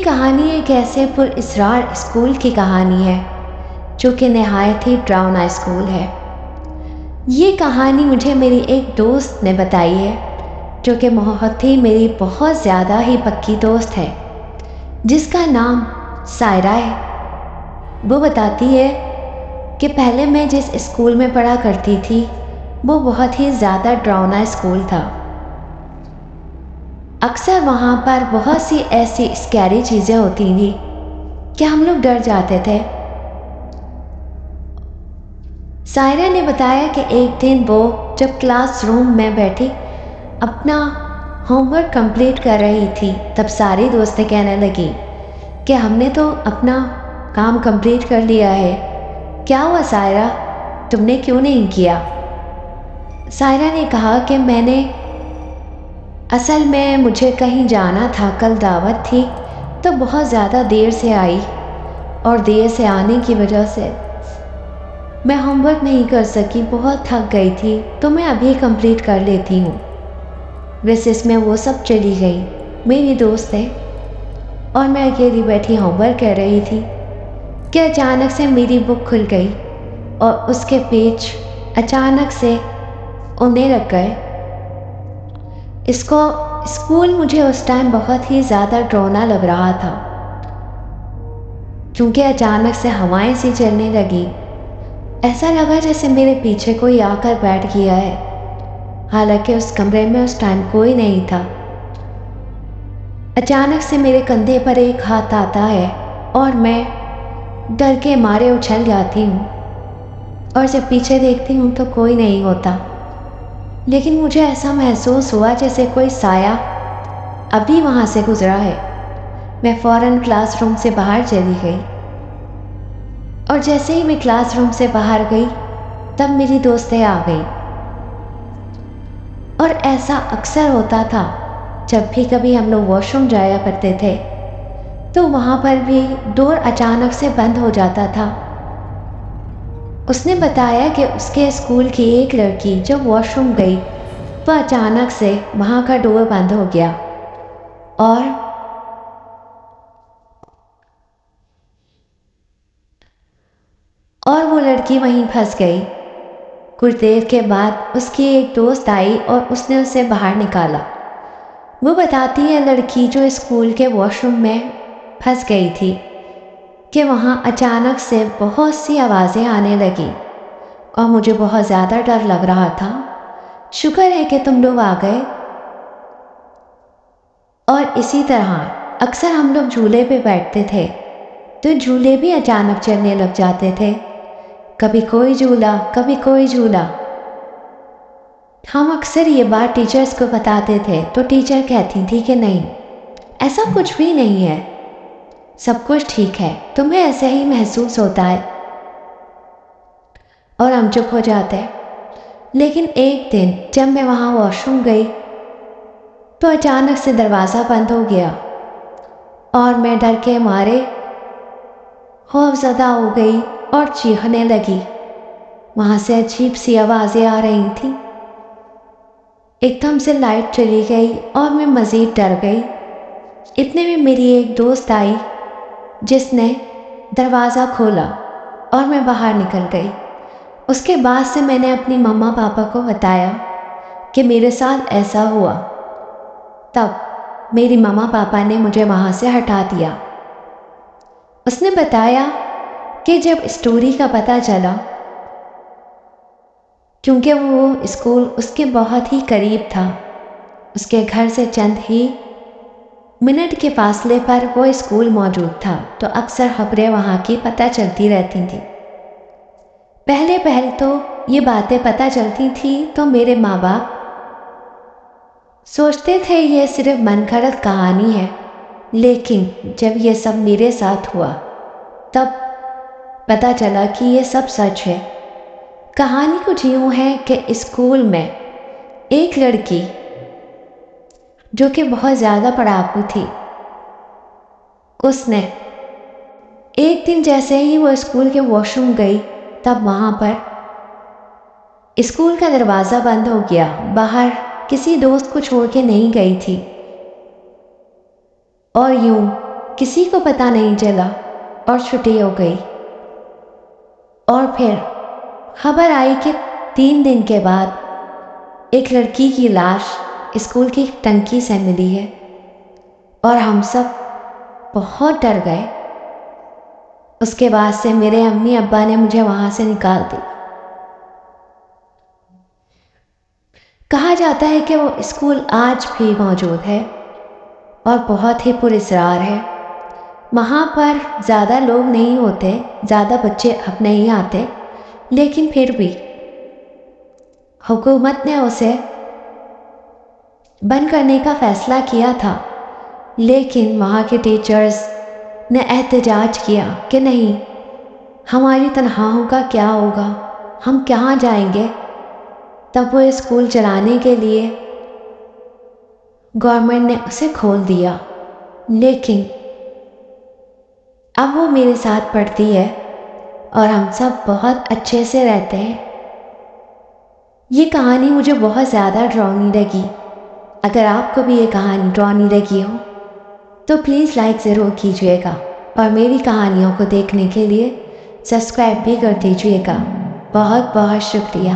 کہانی ایک ایسے پر اسرار اسکول کی کہانی ہے جو کہ نہایت ہی ڈراؤنا اسکول ہے۔ یہ کہانی مجھے میری ایک دوست نے بتائی ہے جو کہ میری بہت زیادہ ہی پکی دوست ہے، جس کا نام سائرہ ہے۔ وہ بتاتی ہے کہ پہلے میں جس اسکول میں پڑھا کرتی تھی وہ بہت ہی زیادہ ڈراؤنا اسکول تھا۔ اکثر وہاں پر بہت سی ایسی اسکیری چیزیں ہوتی تھیں کہ ہم لوگ ڈر جاتے تھے۔ سائرہ نے بتایا کہ ایک دن وہ جب کلاس روم میں بیٹھی اپنا ہوم ورک کمپلیٹ کر رہی تھی، تب ساری دوستیں کہنے لگی کہ ہم نے تو اپنا کام کمپلیٹ کر لیا ہے، کیا ہوا سائرہ، تم نے کیوں نہیں کیا؟ سائرہ نے کہا کہ اصل میں مجھے کہیں جانا تھا، کل دعوت تھی، تو بہت زیادہ دیر سے آئی اور دیر سے آنے کی وجہ سے میں ہوم ورک نہیں کر سکی، بہت تھک گئی تھی، تو میں ابھی کمپلیٹ کر لیتی ہوں۔ ریسس میں وہ سب چلی گئی، میری دوست ہے، اور میں اکیلی بیٹھی ہوم ورک کر رہی تھی کہ اچانک سے میری بک کھل گئی اور اس کے پیج اچانک سے اڑنے لگ گئے۔ اسکول مجھے اس ٹائم بہت ہی زیادہ ڈراؤنا لگ رہا تھا، کیونکہ اچانک سے ہوائیں سی چلنے لگی، ایسا لگا جیسے میرے پیچھے کوئی آ کر بیٹھ گیا ہے، حالانکہ اس کمرے میں اس ٹائم کوئی نہیں تھا۔ اچانک سے میرے کندھے پر ایک ہاتھ آتا ہے اور میں ڈر کے مارے اچھل جاتی ہوں، اور جب پیچھے دیکھتی ہوں تو کوئی نہیں ہوتا، لیکن مجھے ایسا محسوس ہوا جیسے کوئی سایہ ابھی وہاں سے گزرا ہے۔ میں فوراً کلاس روم سے باہر چلی گئی، اور جیسے ہی میں کلاس روم سے باہر گئی تب میری دوستیں آ گئی۔ اور ایسا اکثر ہوتا تھا جب بھی کبھی ہم لوگ واش روم جایا کرتے تھے تو وہاں پر بھی ڈور اچانک سے بند ہو جاتا تھا۔ اس نے بتایا کہ اس کے اسکول کی ایک لڑکی جب واش روم گئی وہ اچانک سے وہاں کا ڈور بند ہو گیا اور وہ لڑکی وہیں پھنس گئی۔ کچھ دیر کے بعد اس کی ایک دوست آئی اور اس نے اسے باہر نکالا۔ وہ بتاتی ہے لڑکی جو اسکول کے واش روم میں پھنس گئی تھی کہ وہاں اچانک سے بہت سی آوازیں آنے لگی اور مجھے بہت زیادہ ڈر لگ رہا تھا۔ شکر ہے کہ تم لوگ آ گئے۔ اور اسی طرح اکثر ہم لوگ جھولے پہ بیٹھتے تھے تو جھولے بھی اچانک چلنے لگ جاتے تھے، کبھی کوئی جھولا کبھی کوئی جھولا۔ ہم اکثر یہ بات ٹیچرز کو بتاتے تھے تو ٹیچر کہتی تھی کہ نہیں، ایسا کچھ بھی نہیں ہے، سب کچھ ٹھیک ہے، تمہیں ایسے ہی محسوس ہوتا ہے، اور ہم چپ ہو جاتے۔ لیکن ایک دن جب میں وہاں واش روم گئی تو اچانک سے دروازہ بند ہو گیا اور میں ڈر کے مارے خوف زدہ ہو گئی اور چیخنے لگی۔ وہاں سے عجیب سی آوازیں آ رہی تھیں۔ ایک دم سے لائٹ چلی گئی اور میں مزید ڈر گئی۔ اتنے میں میری ایک دوست آئی جس نے دروازہ کھولا اور میں باہر نکل گئی۔ اس کے بعد سے میں نے اپنی مما پاپا کو بتایا کہ میرے ساتھ ایسا ہوا، تب میری مما پاپا نے مجھے وہاں سے ہٹا دیا۔ اس نے بتایا کہ جب اسٹوری کا پتہ چلا، کیونکہ وہ اسکول اس کے بہت ہی قریب تھا، اس کے گھر سے چند ہی منٹ کے فاصلے پر وہ اسکول موجود تھا، تو اکثر خبریں وہاں کی پتہ چلتی رہتی تھیں۔ پہلے تو یہ باتیں پتہ چلتی تھیں تو میرے ماں باپ سوچتے تھے یہ صرف من گھڑت کہانی ہے، لیکن جب یہ سب میرے ساتھ ہوا تب پتہ چلا کہ یہ سب سچ ہے۔ کہانی کچھ یوں ہے کہ اسکول میں ایک لڑکی جو کہ بہت زیادہ پڑھاکو تھی، اس نے ایک دن جیسے ہی وہ اسکول کے واش روم گئی تب وہاں پر اسکول کا دروازہ بند ہو گیا۔ باہر کسی دوست کو چھوڑ کے نہیں گئی تھی، اور یوں کسی کو پتہ نہیں چلا اور چھٹی ہو گئی۔ اور پھر خبر آئی کہ 3 دن کے بعد ایک لڑکی کی لاش اسکول کی ٹنکی سے ملی ہے، اور ہم سب بہت ڈر گئے۔ اس کے بعد سے میرے امی ابا نے مجھے وہاں سے نکال دیا۔ کہا جاتا ہے کہ وہ اسکول آج بھی موجود ہے اور بہت ہی پراسرار ہے۔ وہاں پر زیادہ لوگ نہیں ہوتے، زیادہ بچے اب نہیں آتے، لیکن پھر بھی حکومت نے اسے بند کرنے کا فیصلہ کیا تھا، لیکن وہاں کے ٹیچرز نے احتجاج کیا کہ نہیں، ہماری تنخواہوں کا کیا ہوگا، ہم کہاں جائیں گے۔ تب وہ اسکول چلانے کے لیے گورنمنٹ نے اسے کھول دیا، لیکن اب وہ میرے ساتھ پڑھتی ہے اور ہم سب بہت اچھے سے رہتے ہیں۔ یہ کہانی مجھے بہت زیادہ ڈراؤنی لگی۔ اگر آپ کو بھی یہ کہانی ڈراؤنی لگی ہو تو پلیز لائک ضرور کیجیے گا، اور میری کہانیوں کو دیکھنے کے لیے سبسکرائب بھی کر دیجیے گا۔ بہت بہت شکریہ۔